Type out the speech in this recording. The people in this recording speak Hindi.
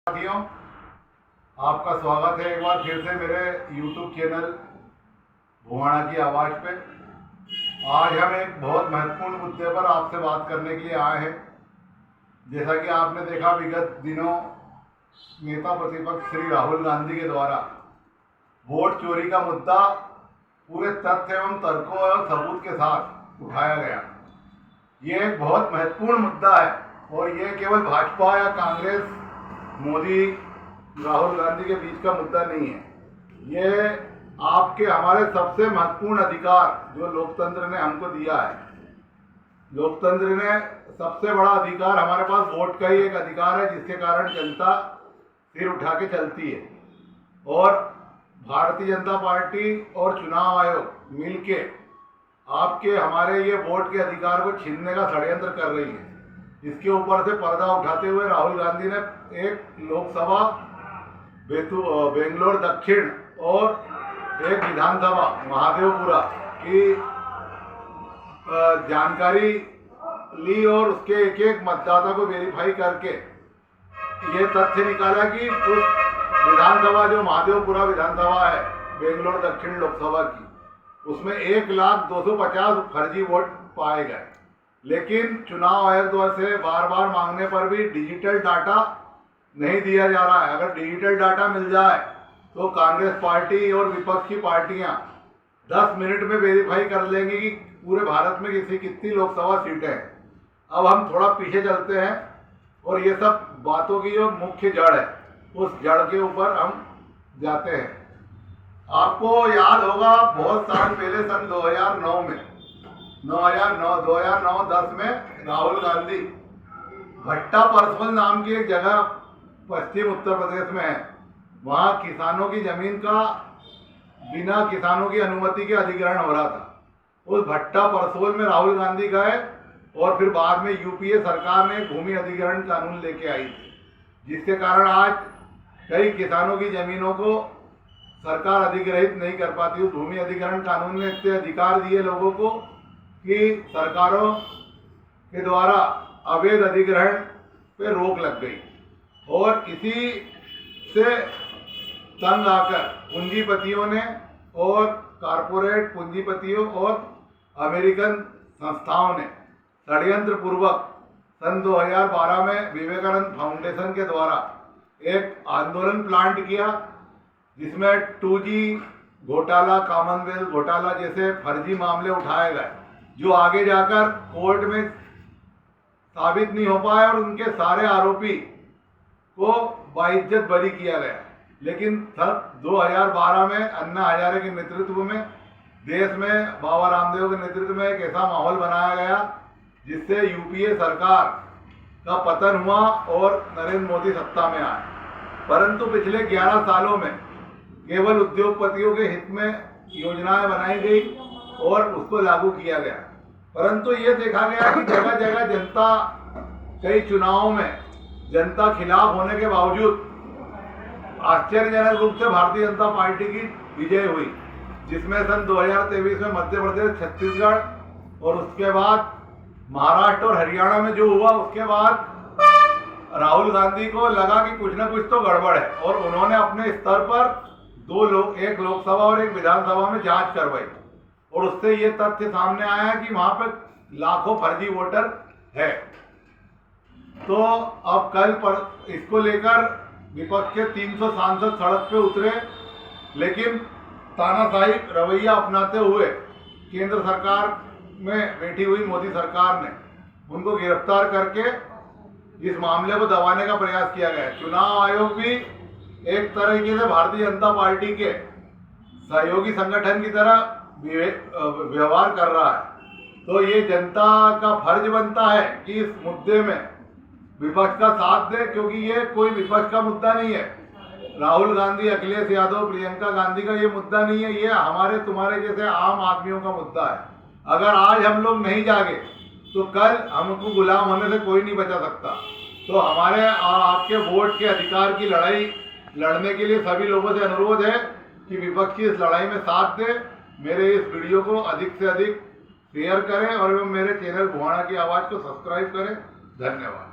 साथियों, आपका स्वागत है एक बार फिर से मेरे YouTube चैनल भुवाणा की आवाज़ पे। आज हम एक बहुत महत्वपूर्ण मुद्दे पर आपसे बात करने के लिए आए हैं। जैसा कि आपने देखा, विगत दिनों नेता प्रतिपक्ष श्री राहुल गांधी के द्वारा वोट चोरी का मुद्दा पूरे तथ्य एवं तर्कों और सबूत के साथ उठाया गया। ये एक बहुत महत्वपूर्ण मुद्दा है और ये केवल भाजपा या कांग्रेस, मोदी, राहुल गांधी के बीच का मुद्दा नहीं है। ये आपके हमारे सबसे महत्वपूर्ण अधिकार जो लोकतंत्र ने हमको दिया है। लोकतंत्र ने सबसे बड़ा अधिकार, हमारे पास वोट का ही एक अधिकार है जिसके कारण जनता सिर उठा के चलती है। और भारतीय जनता पार्टी और चुनाव आयोग मिलके आपके हमारे ये वोट के अधिकार को छीनने का षड्यंत्र कर रही है। इसके ऊपर से पर्दा उठाते हुए राहुल गांधी ने एक लोकसभा बेंगलोर दक्षिण और एक विधानसभा महादेवपुरा की जानकारी ली और उसके एक एक मतदाता को वेरीफाई करके ये तथ्य निकाला कि उस विधानसभा जो महादेवपुरा विधानसभा है बेंगलोर दक्षिण लोकसभा की, उसमें 1,250 फर्जी वोट पाए गए। लेकिन चुनाव आयोग द्वारा से बार बार मांगने पर भी डिजिटल डाटा नहीं दिया जा रहा है। अगर डिजिटल डाटा मिल जाए तो कांग्रेस पार्टी और विपक्ष की पार्टियां 10 मिनट में वेरीफाई कर लेंगी कि पूरे भारत में कितनी लोकसभा सीटें हैं। अब हम थोड़ा पीछे चलते हैं और ये सब बातों की जो मुख्य जड़ है उस जड़ के ऊपर हम जाते हैं। आपको याद होगा, बहुत साल पहले सन 2009 में 2009-10 में राहुल गांधी भट्टा परसोल नाम की एक जगह पश्चिम उत्तर प्रदेश में है, वहाँ किसानों की जमीन का बिना किसानों की अनुमति के अधिग्रहण हो रहा था। उस भट्टा परसोल में राहुल गांधी गए और फिर बाद में यूपीए सरकार ने भूमि अधिग्रहण कानून लेके आई थी, जिसके कारण आज कई किसानों की जमीनों को सरकार अधिग्रहित नहीं कर पाती। उस भूमि अधिग्रहण कानून ने इतने अधिकार दिए लोगों को कि सरकारों के द्वारा अवैध अधिग्रहण पे रोक लग गई। और इसी से तंग आकर पूंजीपतियों ने और कारपोरेट पूंजीपतियों और अमेरिकन संस्थाओं ने षड्यंत्र पूर्वक सन 2012 में विवेकानंद फाउंडेशन के द्वारा एक आंदोलन प्लांट किया, जिसमें 2G घोटाला, कॉमनवेल्थ घोटाला जैसे फर्जी मामले उठाए गए जो आगे जाकर कोर्ट में साबित नहीं हो पाए और उनके सारे आरोपी को बाइज्जत बरी किया गया। लेकिन सन 2012 में अन्ना हजारे के नेतृत्व में देश में बाबा रामदेव के नेतृत्व में एक ऐसा माहौल बनाया गया जिससे यूपीए सरकार का पतन हुआ और नरेंद्र मोदी सत्ता में आए। परंतु पिछले 11 सालों में केवल उद्योगपतियों के हित में योजनाएं बनाई गई और उसको लागू किया गया। परंतु ये देखा गया कि जगह जगह जनता, कई चुनावों में जनता खिलाफ होने के बावजूद आश्चर्यजनक रूप से भारतीय जनता पार्टी की विजय हुई, जिसमें सन 2023 में मध्य प्रदेश, छत्तीसगढ़ और उसके बाद महाराष्ट्र और हरियाणा में जो हुआ, उसके बाद राहुल गांधी को लगा कि कुछ ना कुछ तो गड़बड़ है और उन्होंने अपने स्तर पर एक लोकसभा और एक विधानसभा में जांच करवाई और उससे ये तथ्य सामने आया कि वहां पर लाखों फर्जी वोटर है। तो अब कल पर इसको लेकर विपक्ष के 300 सांसद सड़क पे उतरे, लेकिन तानाशाही रवैया अपनाते हुए केंद्र सरकार में बैठी हुई मोदी सरकार ने उनको गिरफ्तार करके इस मामले को दबाने का प्रयास किया गया। चुनाव आयोग भी एक तरीके से भारतीय जनता पार्टी के सहयोगी संगठन की तरह व्यवहार कर रहा है। तो ये जनता का फर्ज बनता है कि इस मुद्दे में विपक्ष का साथ दे, क्योंकि ये कोई विपक्ष का मुद्दा नहीं है। राहुल गांधी, अखिलेश यादव, प्रियंका गांधी का ये मुद्दा नहीं है, ये हमारे तुम्हारे जैसे आम आदमियों का मुद्दा है। अगर आज हम लोग नहीं जागे तो कल हमको गुलाम होने से कोई नहीं बचा सकता। तो हमारे और आपके वोट के अधिकार की लड़ाई लड़ने के लिए सभी लोगों से अनुरोध है कि विपक्ष की इस लड़ाई में साथ दे। मेरे इस वीडियो को अधिक से अधिक शेयर करें और मेरे चैनल भुवाणा की आवाज़ को सब्सक्राइब करें। धन्यवाद।